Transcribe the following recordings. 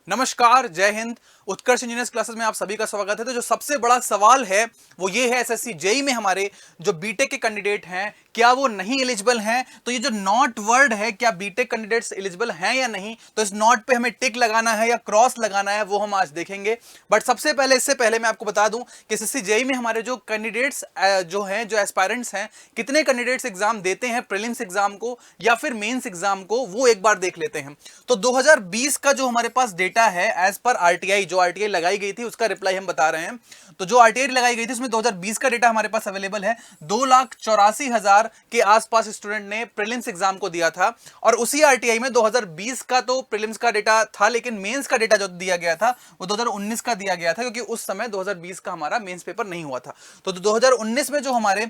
नमस्कार, जय हिंद। उत्कर्ष engineers classes में आप सभी का स्वागत है। तो जो सबसे बड़ा सवाल है वो ये है, एसएससी जेई में हमारे जो बीटेक के कैंडिडेट हैं क्या वो नहीं एलिजिबल हैं। तो ये जो नॉट वर्ड है, क्या बीटेक कैंडिडेट्स एलिजिबल हैं या नहीं, तो इस नॉट पे हमें टिक लगाना है या क्रॉस लगाना है, वो हम आज देखेंगे। बट सबसे पहले, इससे पहले मैं आपको बता दूं कि एसएससी जेई में हमारे जो कैंडिडेट्स जो हैं, जो एस्पायरेंट्स हैं, कितने कैंडिडेट्स एग्जाम देते हैं, प्रीलिम्स एग्जाम को या फिर मेंस एग्जाम को, वो एक बार देख लेते हैं। तो 2020 का जो हमारे पास डेटा है एज पर आरटीआई, जो आरटीआई लगाई गई थी उसका रिप्लाई हम बता रहे हैं। तो जो आरटीआई लगाई गई थी उसमें 2020 का डेटा हमारे पास अवेलेबल है। 2,84,000 के आसपास स्टूडेंट ने प्रीलिम्स एग्जाम को दिया था। और उसी आरटीआई में 2020 का तो प्रीलिम्स का डेटा था, लेकिन मेंस का डेटा जो दिया गया था वो 2019 का दिया गया था, क्योंकि उस समय 2020 का हमारा मेंस पेपर नहीं हुआ था। तो 2019 में जो हमारे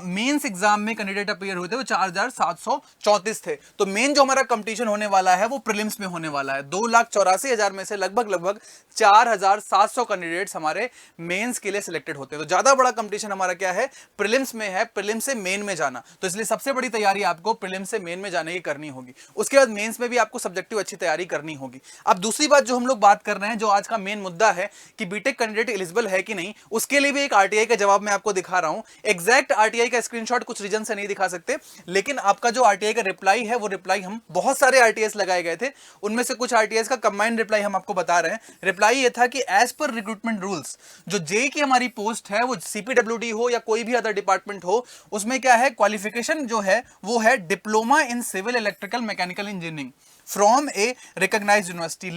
मेंस एग्जाम में कैंडिडेट अपीयर हुए थे वो 4,734 थे। तो मेन जो हमारा कंपटीशन होने वाला है वो प्रीलिम्स में होने वाला है। 2,84,000 में से लगभग 4,700 कैंडिडेट्स हमारे मेंस के लिए सिलेक्टेड होते हैं। तो ज्यादा बड़ा कंपटीशन हमारा क्या है, प्रीलिम्स में है, प्रीलिम्स से मेन में जाना। तो इसलिए सबसे बड़ी तैयारी आपको प्रीलिम्स से मेन में जाने की करनी होगी। उसके बाद मेंस में भी आपको सब्जेक्टिव अच्छी तैयारी करनी होगी। अब दूसरी बात जो हम लोग बात कर रहे हैं, जो आज का मेन मुद्दा है कि बीटेक कैंडिडेट एलिजिबल है कि नहीं, उसके लिए भी एक आरटीआई का जवाब मैं आपको दिखा रहा हूं। एग्जैक्ट आरटीआई का स्क्रीनशॉट कुछ रीजन से नहीं दिखा सकते, लेकिन आपका जो आरटीआई का रिप्लाई है वो रिप्लाई हम बहुत सारे आरटीआई लगाए गए थे, उनमें से कुछ आरटीआई का कंबाइंड रिप्लाई हम आपको बता रहे हैं। रिप्लाई ये था कि एज पर रिक्रूटमेंट रूल्स, जो जेई की हमारी पोस्ट है वो सीपीडब्ल्यूडी हो या कोई भी अदर डिपार्टमेंट हो, उसमें क्या है, क्वालिफिकेशन जो है वो है diploma in civil electrical mechanical engineering from a recognised university.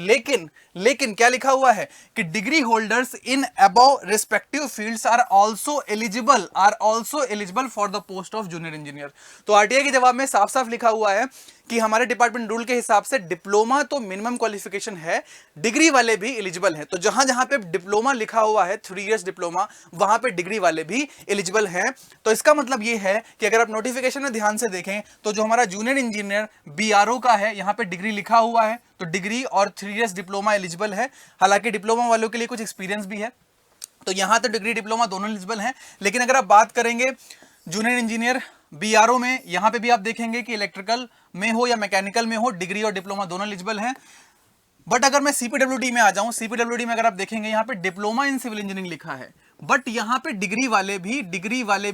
लेकिन क्या लिखा हुआ है कि degree holders in above respective fields are also eligible for the post of junior engineer. तो आरटीआई के जवाब में साफ साफ लिखा हुआ है कि हमारे डिपार्टमेंट रूल के हिसाब से डिप्लोमा तो मिनिमम क्वालिफिकेशन है, डिग्री वाले भी एलिजिबल हैं। तो जहां जहां पे डिप्लोमा लिखा हुआ है, 3 इयर्स डिप्लोमा, वहां पे डिग्री वाले भी एलिजिबल हैं। तो इसका मतलब ये है कि अगर आप नोटिफिकेशन में ध्यान से देखें तो जो हमारा जूनियर इंजीनियर बीआरओ का है, यहां पे डिग्री लिखा हुआ है, तो डिग्री और 3 इयर्स डिप्लोमा एलिजिबल है। हालांकि डिप्लोमा वालों के लिए कुछ एक्सपीरियंस भी है, तो यहां तो डिग्री डिप्लोमा दोनों एलिजिबल हैं। लेकिन अगर आप बात करेंगे जूनियर इंजीनियर बीआरओ में, यहां पे भी आप देखेंगे कि इलेक्ट्रिकल में हो या मैकेनिकल में हो, डिग्री और डिप्लोमा दोनों एलिजिबल हैं। बट अगर मैं सीपीडब्ल्यूडी में आ जाऊं, सीपीडब्ल्यूडी में अगर आप देखेंगे यहां पे डिप्लोमा इन सिविल इंजीनियरिंग लिखा है, बट यहां पे डिग्री वाले भी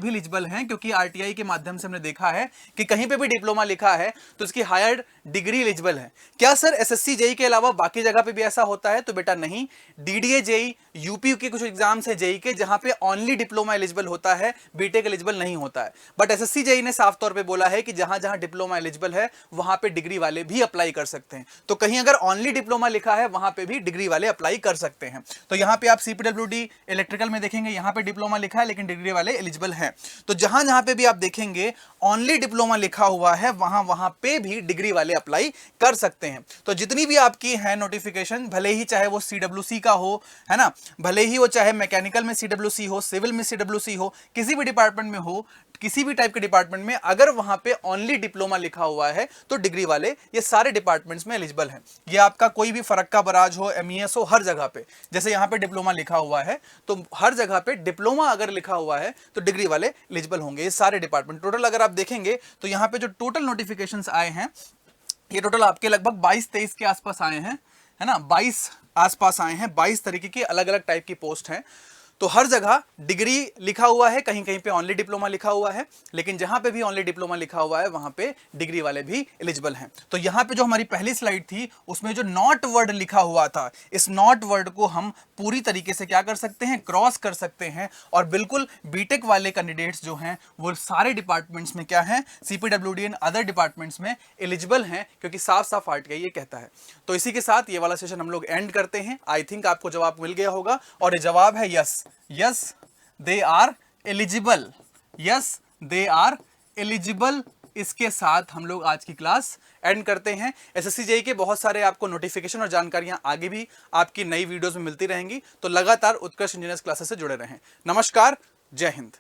एलिजिबल हैं, क्योंकि आरटीआई के माध्यम से हमने देखा है कि कहीं पे भी डिप्लोमा लिखा है तो इसकी हायर डिग्री एलिजिबल है। क्या सर एसएससी जेई के अलावा बाकी जगह पे भी ऐसा होता है? तो बेटा नहीं। डीडीए जेई, यूपी के कुछ एग्जाम्स है जेई के जहां पे ओनली डिप्लोमा एलिजिबल होता है, बीटेक एलिजिबल नहीं होता है। बट एसएससी जेई ने साफ तौर पे बोला है कि जहां जहां डिप्लोमा एलिजिबल है वहां पे डिग्री वाले भी अप्लाई कर सकते हैं। तो कहीं अगर ओनली डिप्लोमा लिखा है वहां पे भी डिग्री वाले अप्लाई कर सकते हैं। तो यहां पे आप सीपीडब्ल्यूडी इलेक्ट्रिकल में देखेंगे, यहां पे डिप्लोमा लिखा है लेकिन डिग्री वाले एलिजिबल हैं। तो जहां जहां पे भी आप देखेंगे ओनली डिप्लोमा लिखा हुआ है, वहां पे भी डिग्री वाले अप्लाई कर सकते हैं। तो जितनी भी आपकी है नोटिफिकेशन, भले ही चाहे वो सीडब्ल्यूसी का हो, है ना, भले ही वो चाहे मैकेनिकल में सीडब्ल्यूसी हो, सिविल में सीडब्ल्यूसी हो, किसी भी डिपार्टमेंट में हो, किसी भी टाइप के डिपार्टमेंट में, अगर वहां पे ओनली डिप्लोमा लिखा हुआ है तो डिग्री वाले ये सारे डिपार्टमेंट्स में एलिजिबल हैं। ये आपका कोई भी फरक्का बराज हो, एमईएस हो, हर जगह पे जैसे यहां पे डिप्लोमा लिखा हुआ है, तो हर जगह पे डिप्लोमा अगर लिखा हुआ है तो डिग्री वाले एलिजिबल होंगे, ये सारे डिपार्टमेंट। टोटल अगर आप देखेंगे तो यहां पे जो टोटल नोटिफिकेशंस आए हैं, ये टोटल आपके लगभग 22-23 के आसपास आए हैं, है ना, 22 आसपास आए हैं। 22 तरीके की अलग अलग टाइप की पोस्ट हैं। तो हर जगह डिग्री लिखा हुआ है, कहीं कहीं पे ओनली डिप्लोमा लिखा हुआ है, लेकिन जहां पे भी ओनली डिप्लोमा लिखा हुआ है वहां पे डिग्री वाले भी एलिजिबल हैं। तो यहां पे जो हमारी पहली स्लाइड थी उसमें जो नॉट वर्ड लिखा हुआ था, इस नॉट वर्ड को हम पूरी तरीके से क्या कर सकते हैं, क्रॉस कर सकते हैं। और बिल्कुल बीटेक वाले कैंडिडेट्स जो हैं वो सारे डिपार्टमेंट्स में क्या है, सीपीडब्ल्यूडी एंड अदर डिपार्टमेंट्स में एलिजिबल हैं, क्योंकि साफ साफ आरटीआई ये कहता है। तो इसी के साथ ये वाला सेशन हम लोग एंड करते हैं। आई थिंक आपको जवाब मिल गया होगा, और ये जवाब है yes, they are eligible. Yes, they are eligible. इसके साथ हम लोग आज की क्लास एंड करते हैं। एसएससी जेई के बहुत सारे आपको नोटिफिकेशन और जानकारियां आगे भी आपकी नई वीडियोस में मिलती रहेंगी, तो लगातार उत्कर्ष इंजीनियर्स क्लासेस से जुड़े रहें। नमस्कार, जय हिंद।